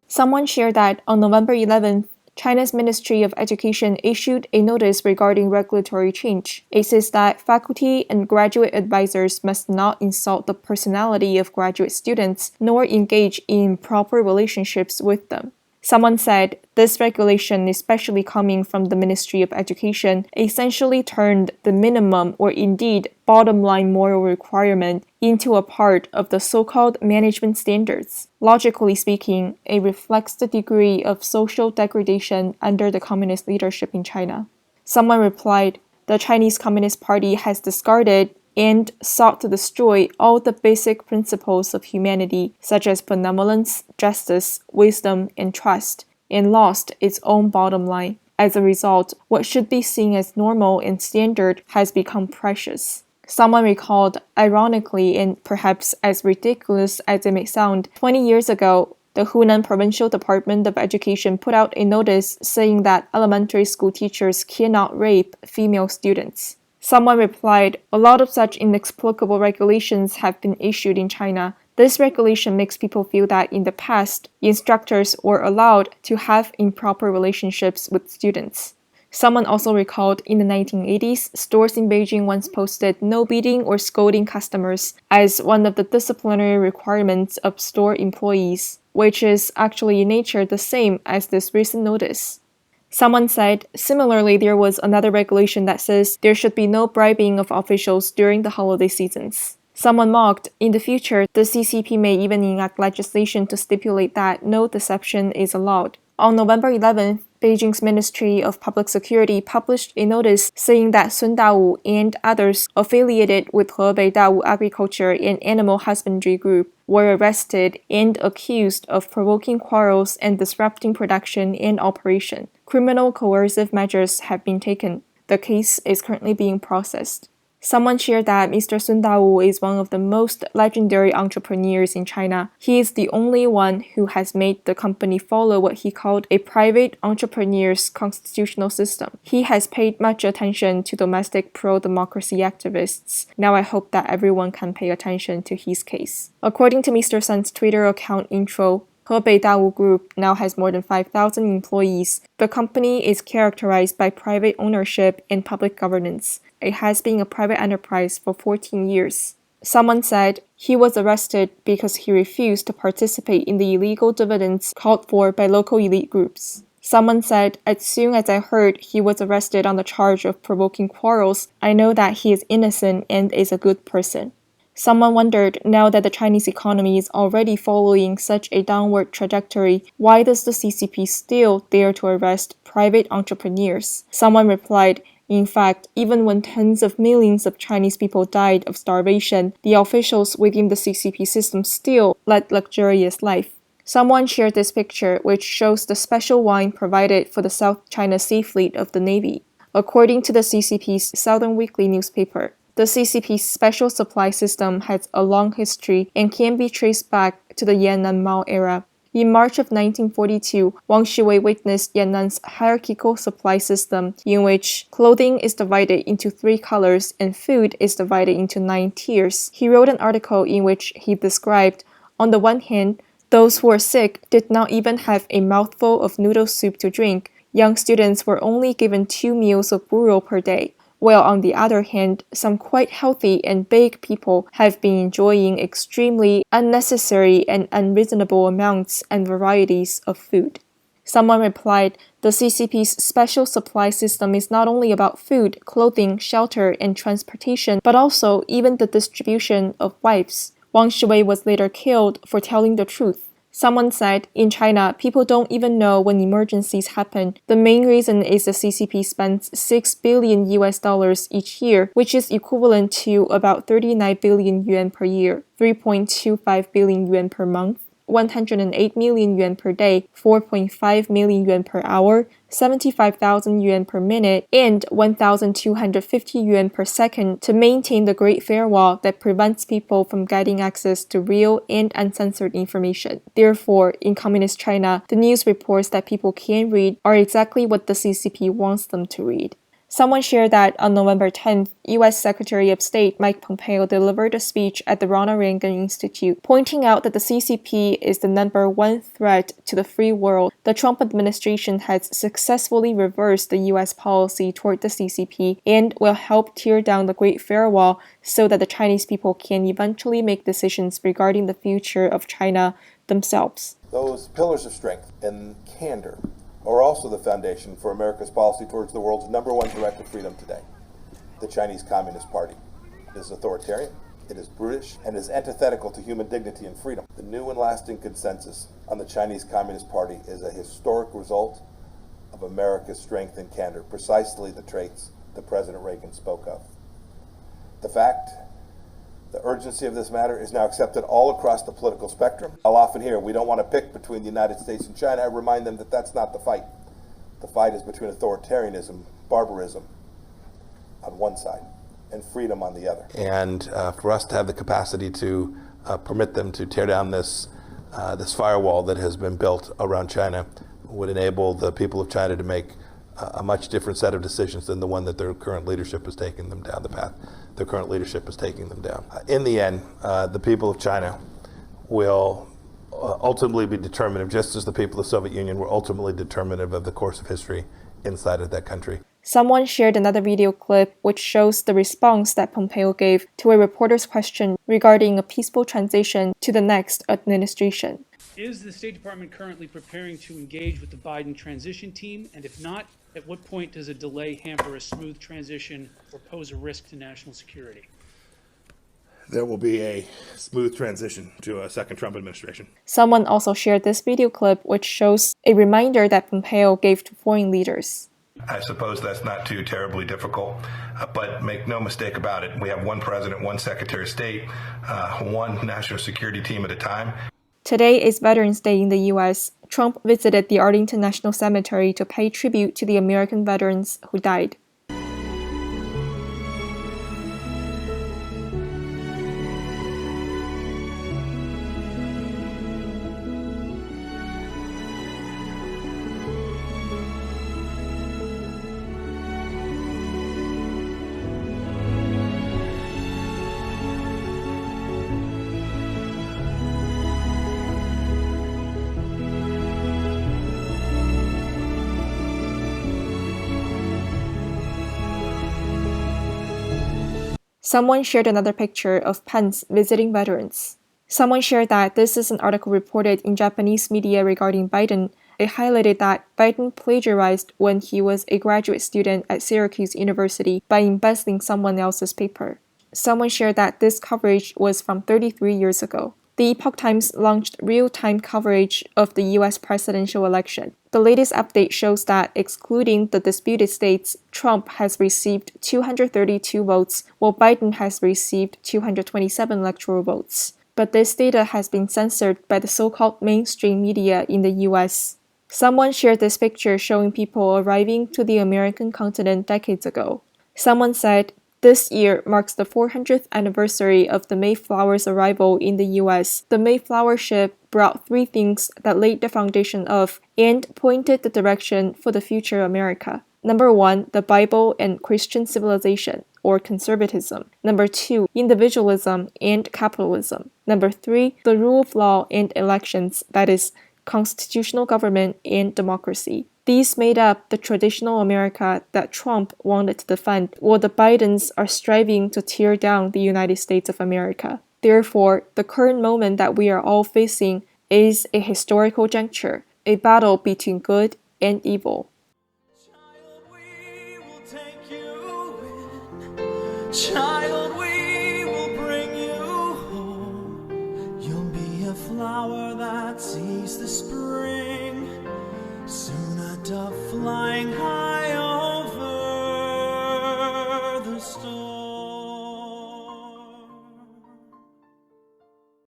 Someone shared that on November 11th, China's Ministry of Education issued a notice regarding regulatory change. It says that faculty and graduate advisors must not insult the personality of graduate students nor engage in improper relationships with them. Someone said this regulation, especially coming from the Ministry of Education, essentially turned the minimum or indeed bottom line moral requirement into a part of the so-called management standards. Logically speaking, it reflects the degree of social degradation under the communist leadership in China. Someone replied, the Chinese Communist Party has discarded and sought to destroy all the basic principles of humanity, such as benevolence, justice, wisdom, and trust, and lost its own bottom line. As a result, what should be seen as normal and standard has become precious. Someone recalled, ironically and perhaps as ridiculous as it may sound, 20 years ago, the Hunan Provincial Department of Education put out a notice saying that elementary school teachers cannot rape female students. Someone replied, a lot of such inexplicable regulations have been issued in China. This regulation makes people feel that in the past, instructors were allowed to have improper relationships with students. Someone also recalled in the 1980s, stores in Beijing once posted no beating or scolding customers as one of the disciplinary requirements of store employees, which is actually in nature the same as this recent notice. Someone said, similarly, there was another regulation that says there should be no bribing of officials during the holiday seasons. Someone mocked, in the future, the CCP may even enact legislation to stipulate that no deception is allowed. On November 11th, Beijing's Ministry of Public Security published a notice saying that SunDawu and others affiliated with Hebei Dawu Agriculture and Animal Husbandry Group were arrested and accused of provoking quarrels and disrupting production and operation. Criminal coercive measures have been taken. The case is currently being processed. Someone shared that Mr. SunDawu is one of the most legendary entrepreneurs in China. He is the only one who has made the company follow what he called a private entrepreneur's constitutional system. He has paid much attention to domestic pro-democracy activists. Now I hope that everyone can pay attention to his case. According to Mr. Sun's Twitter account intro, Hebei Dawu Group now has more than 5,000 employees. The company is characterized by private ownership and public governance. It has been a private enterprise for 14 years. Someone said he was arrested because he refused to participate in the illegal dividends called for by local elite groups. Someone said, as soon as I heard he was arrested on the charge of provoking quarrels, I know that he is innocent and is a good person. Someone wondered, now that the Chinese economy is already following such a downward trajectory, why does the CCP still dare to arrest private entrepreneurs? Someone replied, in fact, even when tens of millions of Chinese people died of starvation, the officials within the CCP system still led luxurious life. Someone shared this picture, which shows the special wine provided for the South China Sea Fleet of the Navy. According to the CCP's Southern Weekly newspaper, the CCP's special supply system has a long history and can be traced back to the Yan'an Mao era. In March of 1942, Wang Shiwei witnessed Yan'an's hierarchical supply system, in which clothing is divided into 3 colors and food is divided into 9 tiers. He wrote an article in which he described, on the one hand, those who were sick did not even have a mouthful of noodle soup to drink. Young students were only given 2 meals of buro per day. While on the other hand, some quite healthy and big people have been enjoying extremely unnecessary and unreasonable amounts and varieties of food. Someone replied, the CCP's special supply system is not only about food, clothing, shelter, and transportation, but also even the distribution of wives. Wang Shiwei was later killed for telling the truth. Someone said, in China, people don't even know when emergencies happen. The main reason is the CCP spends $6 billion each year, which is equivalent to about 39 billion yuan per year, 3.25 billion yuan per month, 108 million yuan per day, 4.5 million yuan per hour, 75,000 yuan per minute, and 1,250 yuan per second to maintain the Great Firewall that prevents people from getting access to real and uncensored information. Therefore, in Communist China, the news reports that people can read are exactly what the CCP wants them to read. Someone shared that on November 10th, U.S. Secretary of State Mike Pompeo delivered a speech at the Ronald Reagan Institute, pointing out that the CCP is the #1 threat to the free world. The Trump administration has successfully reversed the U.S. policy toward the CCP and will help tear down the Great Firewall so that the Chinese people can eventually make decisions regarding the future of China themselves. Those pillars of strength and candor are also the foundation for America's policy towards the world's #1 threat to freedom today, the Chinese Communist Party. It is authoritarian, it is brutish, and is antithetical to human dignity and freedom. The new and lasting consensus on the Chinese Communist Party is a historic result of America's strength and candor, precisely the traits that President Reagan spoke of. The urgency of this matter is now accepted all across the political spectrum. I'll often hear we don't want to pick between the United States and China. I remind them that that's not the fight. The fight is between authoritarianism, barbarism on one side, and freedom on the other. And for us to have the capacity to permit them to tear down this firewall that has been built around China would enable the people of China to make a much different set of decisions than the one that their current leadership is taking them down, the path their current leadership is taking them down. In the end, the people of China will ultimately be determinative, just as the people of the Soviet Union were ultimately determinative of the course of history inside of that country. Someone shared another video clip which shows the response that Pompeo gave to a reporter's question regarding a peaceful transition to the next administration. Is the State Department currently preparing to engage with the Biden transition team? And if not, at what point does a delay hamper a smooth transition or pose a risk to national security? There will be a smooth transition to a second Trump administration. Someone also shared this video clip which shows a reminder that Pompeo gave to foreign leaders. I suppose that's not too terribly difficult, but make no mistake about it. We have one president, one secretary of state, one national security team at a time. Today is Veterans Day in the U.S. Trump visited the Arlington National Cemetery to pay tribute to the American veterans who died. Someone shared another picture of Pence visiting veterans. Someone shared that this is an article reported in Japanese media regarding Biden. It highlighted that Biden plagiarized when he was a graduate student at Syracuse University by embezzling someone else's paper. Someone shared that this coverage was from 33 years ago. The Epoch Times launched real-time coverage of the U.S. presidential election. The latest update shows that, excluding the disputed states, Trump has received 232 votes, while Biden has received 227 electoral votes. But this data has been censored by the so-called mainstream media in the U.S. Someone shared this picture showing people arriving to the American continent decades ago. Someone said, "This year marks the 400th anniversary of the Mayflower's arrival in the U.S. The Mayflower ship brought three things that laid the foundation of and pointed the direction for the future America. Number 1, the Bible and Christian civilization, or conservatism. Number 2, individualism and capitalism. Number 3, the rule of law and elections, that is, constitutional government and democracy. These made up the traditional America that Trump wanted to defend, while the Bidens are striving to tear down the United States of America. Therefore, the current moment that we are all facing is a historical juncture, a battle between good and evil." Child, we will take you in. Child, we will bring you home. You'll be a flower that sees the spring. Soon a dove flying high.